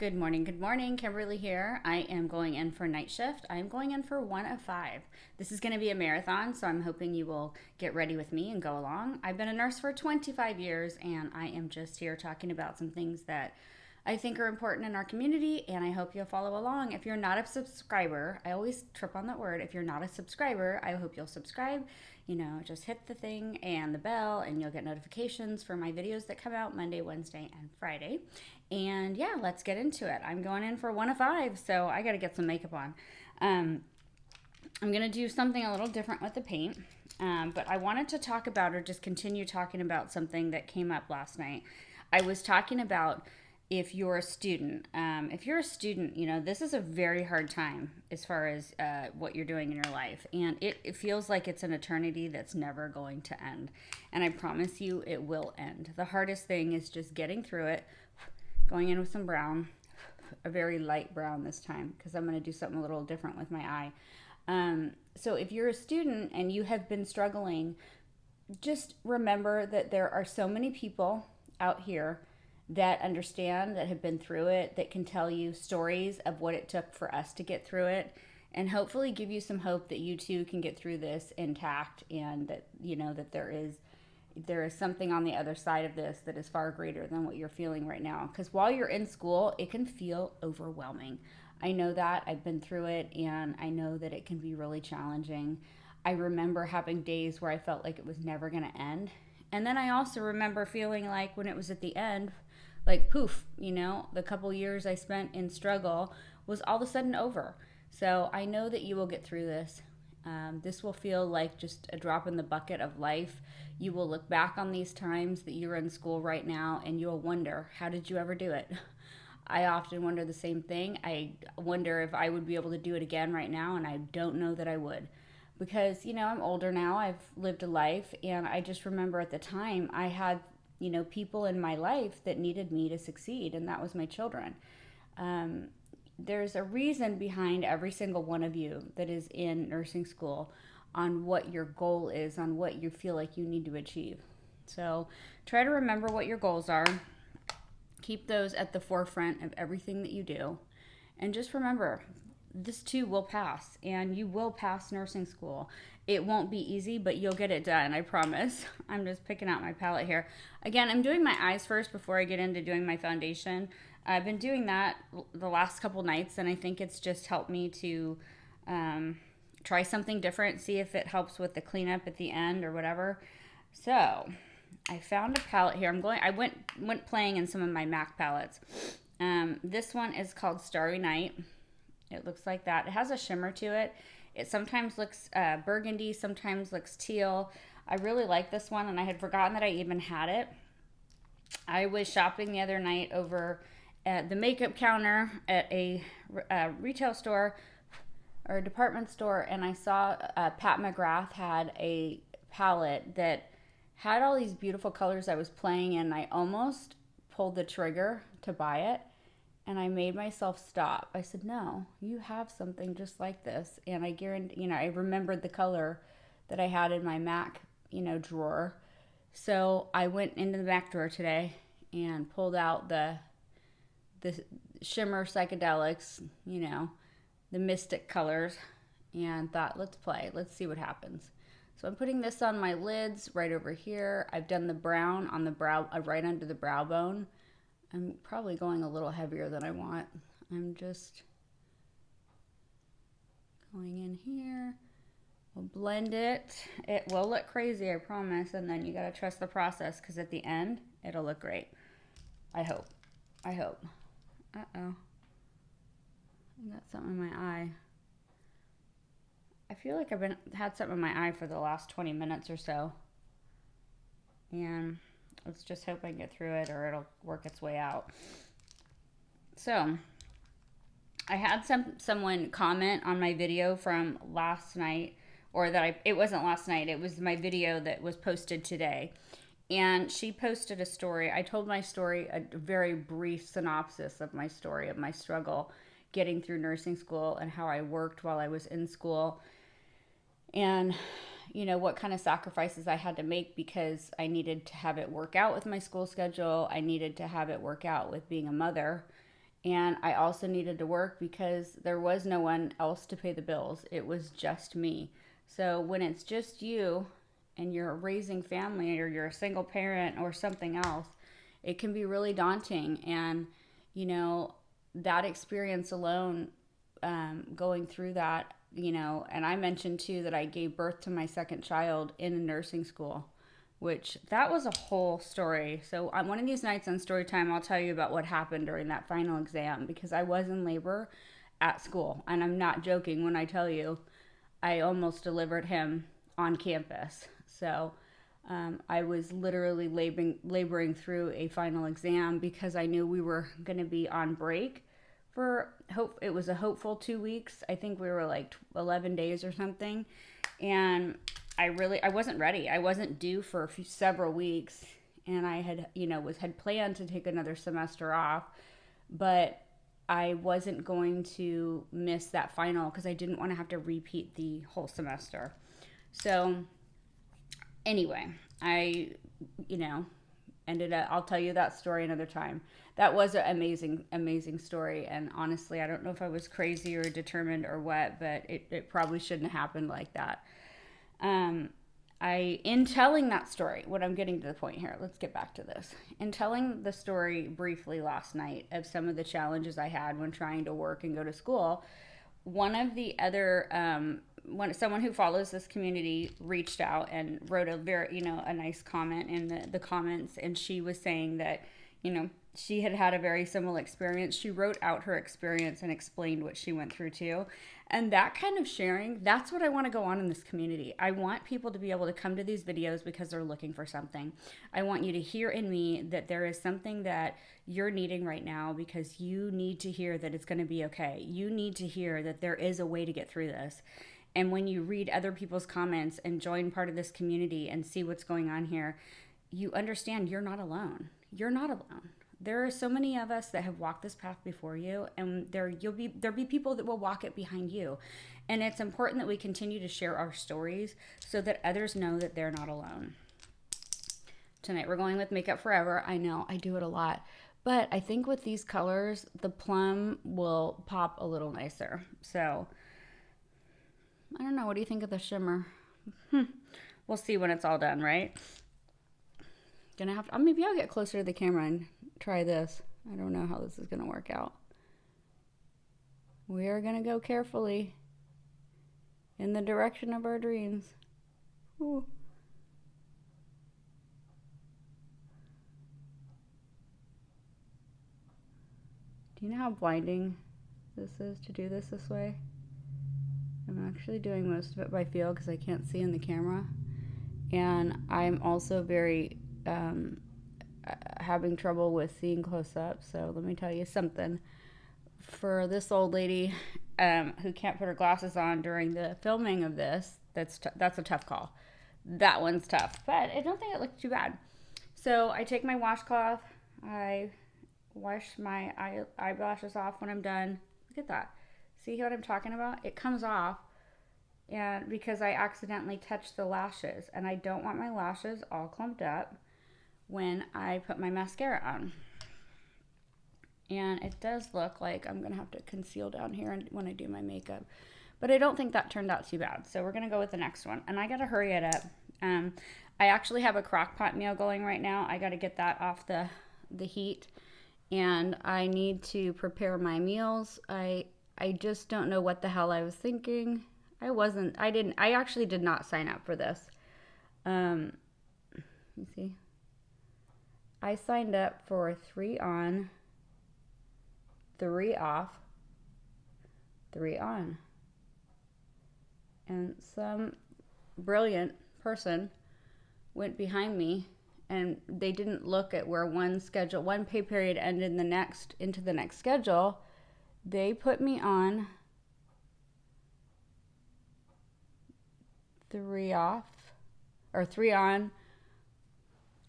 Good morning. Good morning. Kimberly here. I am going in for night shift. I am going in for 1 of 5. This is going to be a marathon, so I'm hoping you will get ready with me and go along. I've been a nurse for 25 years, and I am just here talking about some things that I think are important in our community, and I hope you'll follow along. If you're not a subscriber, I always trip on that word. If you're not a subscriber, I hope you'll subscribe. Just hit the thing and the bell, and you'll get notifications for my videos that come out Monday, Wednesday, and Friday. And yeah, let's get into it. I'm going in for 1 of 5, so I got to get some makeup on. I'm going to do something a little different with the paint, but I wanted to talk about or just continue talking about something that came up last night. I was talking about if you're a student. This is a very hard time as far as what you're doing in your life. And it feels like it's an eternity that's never going to end. And I promise you it will end. The hardest thing is just getting through it, going in with some brown, a very light brown this time, because I'm going to do something a little different with my eye. So if you're a student and you have been struggling, just remember that there are so many people out here that understand, that have been through it, that can tell you stories of what it took for us to get through it, and hopefully give you some hope that you too can get through this intact, and that that there is something on the other side of this that is far greater than what you're feeling right now. Because while you're in school, it can feel overwhelming. I know that. I've been through it, and I know that it can be really challenging. I remember having days where I felt like it was never going to end. And then I also remember feeling like when it was at the end, like poof, the couple years I spent in struggle was all of a sudden over. So I know that you will get through this. This will feel like just a drop in the bucket of life. You will look back on these times that you're in school right now, and you'll wonder, how did you ever do it? I often wonder the same thing. I wonder if I would be able to do it again right now, and I don't know that I would. Because, I'm older now, I've lived a life, and I just remember at the time I had, people in my life that needed me to succeed, and that was my children. There's a reason behind every single one of you that is in nursing school on what your goal is, on what you feel like you need to achieve. So try to remember what your goals are. Keep those at the forefront of everything that you do. And just remember, this too will pass, and you will pass nursing school. It won't be easy, but you'll get it done, I promise. I'm just picking out my palette here. Again, I'm doing my eyes first before I get into doing my foundation. I've been doing that the last couple nights, and I think it's just helped me to try something different, see if it helps with the cleanup at the end or whatever. So I found a palette here. I went playing in some of my MAC palettes. This one is called Starry Night. It looks like that. It has a shimmer to it. It sometimes looks burgundy, sometimes looks teal. I really like this one, and I had forgotten that I even had it. I was shopping the other night over at the makeup counter at a retail store or a department store, and I saw Pat McGrath had a palette that had all these beautiful colors I was playing in. I almost pulled the trigger to buy it, and I made myself stop. I said, no, you have something just like this. And I guarantee, I remembered the color that I had in my MAC, drawer. So I went into the MAC drawer today and pulled out the shimmer psychedelics, the mystic colors, and thought, let's play. Let's see what happens. So I'm putting this on my lids right over here. I've done the brown on the brow, right under the brow bone. I'm probably going a little heavier than I want. I'm just going in here. We'll blend it. It will look crazy, I promise. And then you got to trust the process, because at the end, it'll look great. I hope. Uh-oh. I got something in my eye. I feel like I've had something in my eye for the last 20 minutes or so. And let's just hope I can get through it, or it'll work its way out. So I had someone comment on my video from last night, or it wasn't last night, it was my video that was posted today. And she posted a story. I told my story, a very brief synopsis of my story, of my struggle getting through nursing school and how I worked while I was in school. And what kind of sacrifices I had to make because I needed to have it work out with my school schedule. I needed to have it work out with being a mother. And I also needed to work because there was no one else to pay the bills. It was just me. So when it's just you and you're raising family or you're a single parent or something else, it can be really daunting. And, you know, that experience alone, going through that, you know, and I mentioned too that I gave birth to my second child in a nursing school, which that was a whole story. So on one of these nights on story time, I'll tell you about what happened during that final exam, because I was in labor at school, and I'm not joking when I tell you I almost delivered him on campus. So I was literally laboring through a final exam because I knew we were going to be on break for hope. It was a hopeful 2 weeks. I think we were like 11 days or something. And I wasn't ready. I wasn't due for several weeks. And I had, had planned to take another semester off, but I wasn't going to miss that final because I didn't want to have to repeat the whole semester. So anyway, I, ended up, I'll tell you that story another time. That was an amazing, amazing story. And honestly, I don't know if I was crazy or determined or what, but it probably shouldn't have happened like that. In telling that story, what I'm getting to the point here, let's get back to this. In telling the story briefly last night of some of the challenges I had when trying to work and go to school, one of the other, someone who follows this community reached out and wrote a very, a nice comment in the comments. And she was saying that, she had a very similar experience. She wrote out her experience and explained what she went through too. And that kind of sharing, that's what I want to go on in this community. I want people to be able to come to these videos because they're looking for something. I want you to hear in me that there is something that you're needing right now because you need to hear that it's going to be okay. You need to hear that there is a way to get through this. And when you read other people's comments and join part of this community and see what's going on here, you understand you're not alone. You're not alone. There are so many of us that have walked this path before you, and there'll be people that will walk it behind you. And it's important that we continue to share our stories so that others know that they're not alone. Tonight we're going with Makeup Forever. I know I do it a lot, but I think with these colors, the plum will pop a little nicer. So I don't know. What do you think of the shimmer? We'll see when it's all done, right? Maybe I'll get closer to the camera and try this. I don't know how this is going to work out. We are going to go carefully in the direction of our dreams. Ooh. Do you know how blinding this is to do this way? I'm actually doing most of it by feel because I can't see in the camera. And I'm also very having trouble with seeing close up. So let me tell you something. For this old lady who can't put her glasses on during the filming of this, that's a tough call. That one's tough, but I don't think it looked too bad. So I take my washcloth. I wash my eyelashes off when I'm done. Look at that. See what I'm talking about? It comes off, and because I accidentally touched the lashes, and I don't want my lashes all clumped up when I put my mascara on. And it does look like I'm gonna have to conceal down here when I do my makeup, but I don't think that turned out too bad. So we're gonna go with the next one, and I gotta hurry it up. I actually have a crock pot meal going right now. I gotta get that off the heat, and I need to prepare my meals. I just don't know what the hell I was thinking. I actually did not sign up for this. Let me see. I signed up for 3 on, 3 off, 3 on. And some brilliant person went behind me, and they didn't look at where one pay period ended into the next schedule. They put me on 3 off, or 3 on,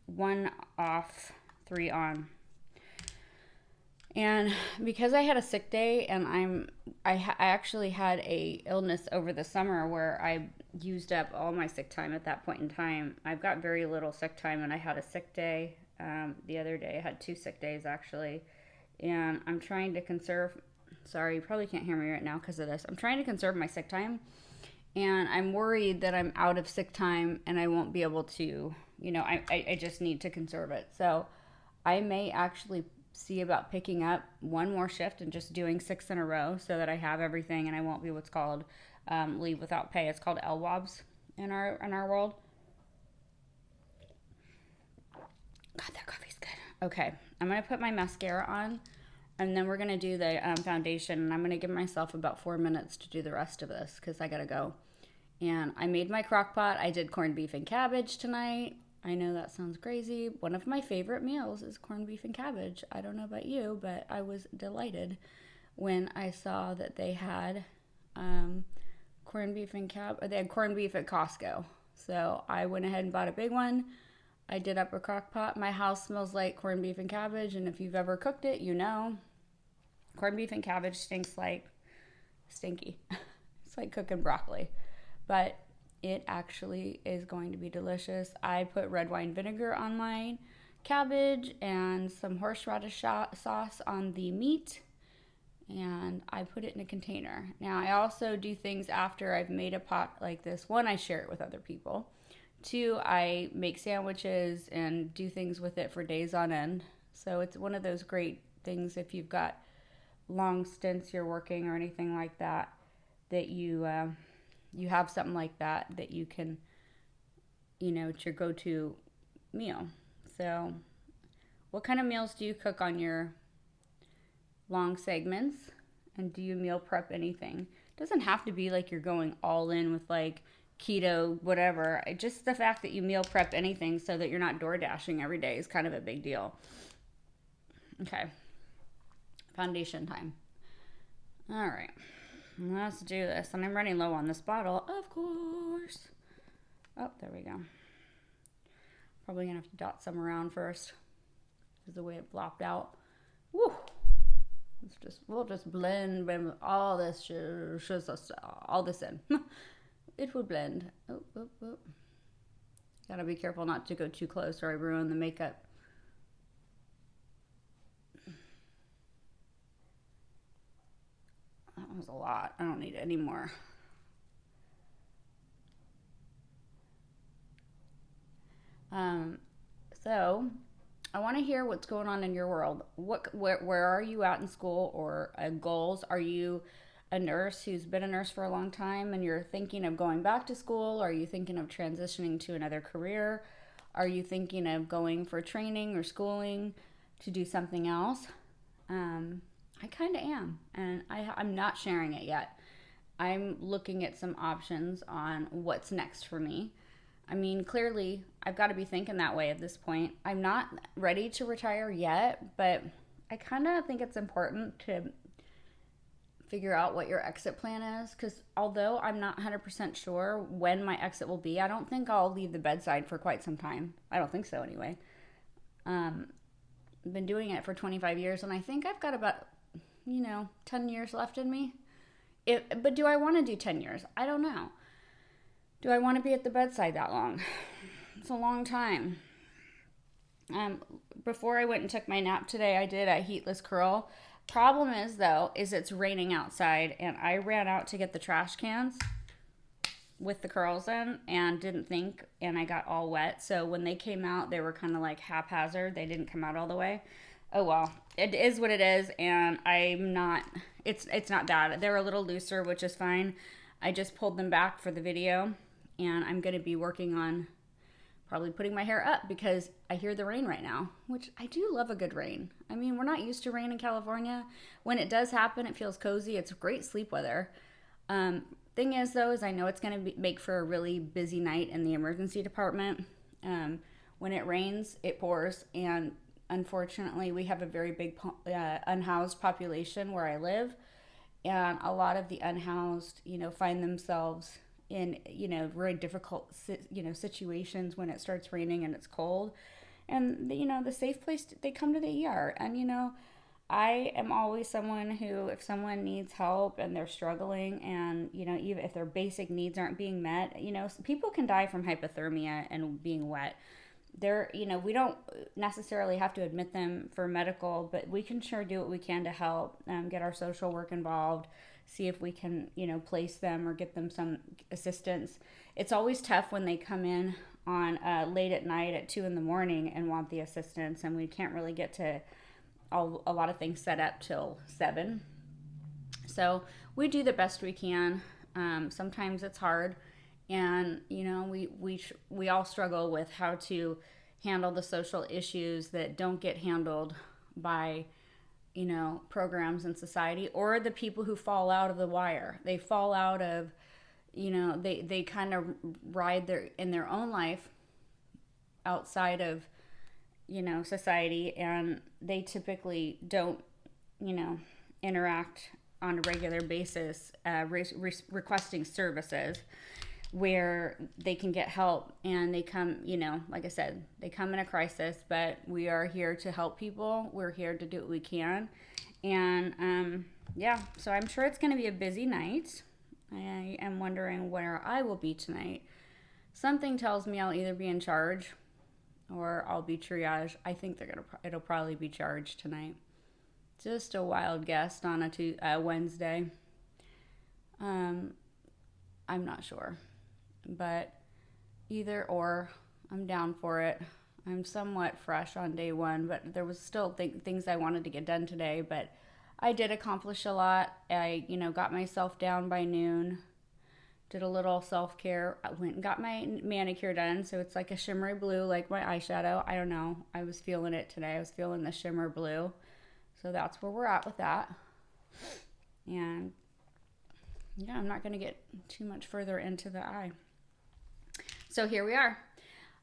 1 off, 3 on. And because I had a sick day, and I actually had a illness over the summer where I used up all my sick time at that point in time. I've got very little sick time, and I had a sick day. The other day I had 2 sick days actually. and I'm trying to conserve. Sorry, you probably can't hear me right now because of this. I'm trying to conserve my sick time, and I'm worried that I'm out of sick time and I won't be able to, I just need to conserve it. So I may actually see about picking up one more shift and just doing 6 in a row so that I have everything and I won't be what's called leave without pay. It's called LWOBs in our world. God, that coffee's good. Okay, I'm gonna put my mascara on, and then we're gonna do the foundation. And I'm gonna give myself about 4 minutes to do the rest of this because I gotta go. And I made my crock pot. I did corned beef and cabbage tonight. I know that sounds crazy. One of my favorite meals is corned beef and cabbage. I don't know about you, but I was delighted when I saw that they had corned beef and they had corned beef at Costco. So I went ahead and bought a big one. I did up a crock pot. My house smells like corned beef and cabbage, and if you've ever cooked it, you know. Corned beef and cabbage stinks like stinky. It's like cooking broccoli. But it actually is going to be delicious. I put red wine vinegar on my cabbage and some horseradish sauce on the meat, and I put it in a container. Now, I also do things after I've made a pot like this. One, I share it with other people. Two, I make sandwiches and do things with it for days on end. So it's one of those great things if you've got long stints you're working or anything like that, that you have something like that you can, it's your go-to meal. So what kind of meals do you cook on your long segments? And do you meal prep anything? It doesn't have to be like you're going all in with like keto, whatever. Just the fact that you meal prep anything so that you're not door dashing every day is kind of a big deal. Okay. Foundation time. All right. Let's do this. And I'm running low on this bottle, of course. Oh, there we go. Probably going to have to dot some around first. This is the way it blopped out. Woo! We'll just blend all this, all this in. It will blend. Oh. Gotta be careful not to go too close or I ruin the makeup. That was a lot. I don't need any more. So I want to hear what's going on in your world. Where are you at in school or goals? Are you a nurse who's been a nurse for a long time and you're thinking of going back to school? Are you thinking of transitioning to another career? Are you thinking of going for training or schooling to do something else? I kind of am, and I'm not sharing it yet. I'm looking at some options on what's next for me. I mean, clearly, I've got to be thinking that way at this point. I'm not ready to retire yet, but I kind of think it's important to figure out what your exit plan is, because although I'm not 100% sure when my exit will be, I don't think I'll leave the bedside for quite some time. I don't think so anyway. I've been doing it for 25 years, and I think I've got about 10 years left in me. But do I want to do 10 years? I don't know. Do I want to be at the bedside that long? It's a long time. Before I went and took my nap today, I did a heatless curl. Problem is, though, it's raining outside, and I ran out to get the trash cans with the curls in and didn't think, and I got all wet. So when they came out, they were kind of like haphazard. They didn't come out all the way. Oh well, it is what it is, and it's not bad. They're a little looser, which is fine. I just pulled them back for the video, and I'm going to be working on probably putting my hair up because I hear the rain right now, which I do love a good rain. I mean, we're not used to rain in California. When it does happen, it feels cozy. It's great sleep weather. Thing is, though, is I know it's going to make for a really busy night in the emergency department. When it rains, it pours, and unfortunately, we have a very big unhoused population where I live, and a lot of the unhoused, find themselves in, very difficult, situations when it starts raining and it's cold. And, the safe place, they come to the ER. And, I am always someone who, if someone needs help and they're struggling and, even if their basic needs aren't being met, people can die from hypothermia and being wet. they're, we don't necessarily have to admit them for medical, but we can sure do what we can to help, get our social work involved, see if we can, place them or get them some assistance. It's always tough when they come in on late at night at 2 in the morning and want the assistance, and we can't really get to a lot of things set up till 7. So we do the best we can. Sometimes it's hard, and we all struggle with how to handle the social issues that don't get handled by programs in society, or the people who fall out of the wire. They fall out of, they kind of ride in their own life outside of society, and they typically don't interact on a regular basis, requesting services where they can get help, and they come, like I said, they come in a crisis, but we are here to help people. We're here to do what we can. And so I'm sure it's going to be a busy night. I am wondering where I will be tonight. Something tells me I'll either be in charge or I'll be triage. I think it'll probably be charge tonight. Just a wild guess on a Wednesday. I'm not sure, but either or, I'm down for it. I'm somewhat fresh on day 1, but there was still things I wanted to get done today, but I did accomplish a lot. I, got myself down by noon, did a little self-care. I went and got my manicure done, so it's like a shimmery blue, like my eyeshadow. I don't know. I was feeling it today. I was feeling the shimmer blue. So that's where we're at with that. And yeah, I'm not going to get too much further into the eye. So here we are.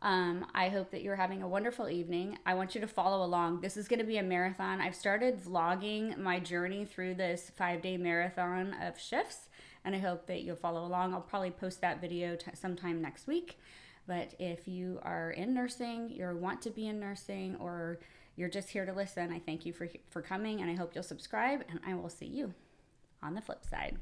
I hope that you're having a wonderful evening. I want you to follow along. This is going to be a marathon. I've started vlogging my journey through this 5-day marathon of shifts, and I hope that you'll follow along. I'll probably post that video sometime next week. But if you are in nursing, you want to be in nursing, or you're just here to listen, I thank you for coming, and I hope you'll subscribe, and I will see you on the flip side.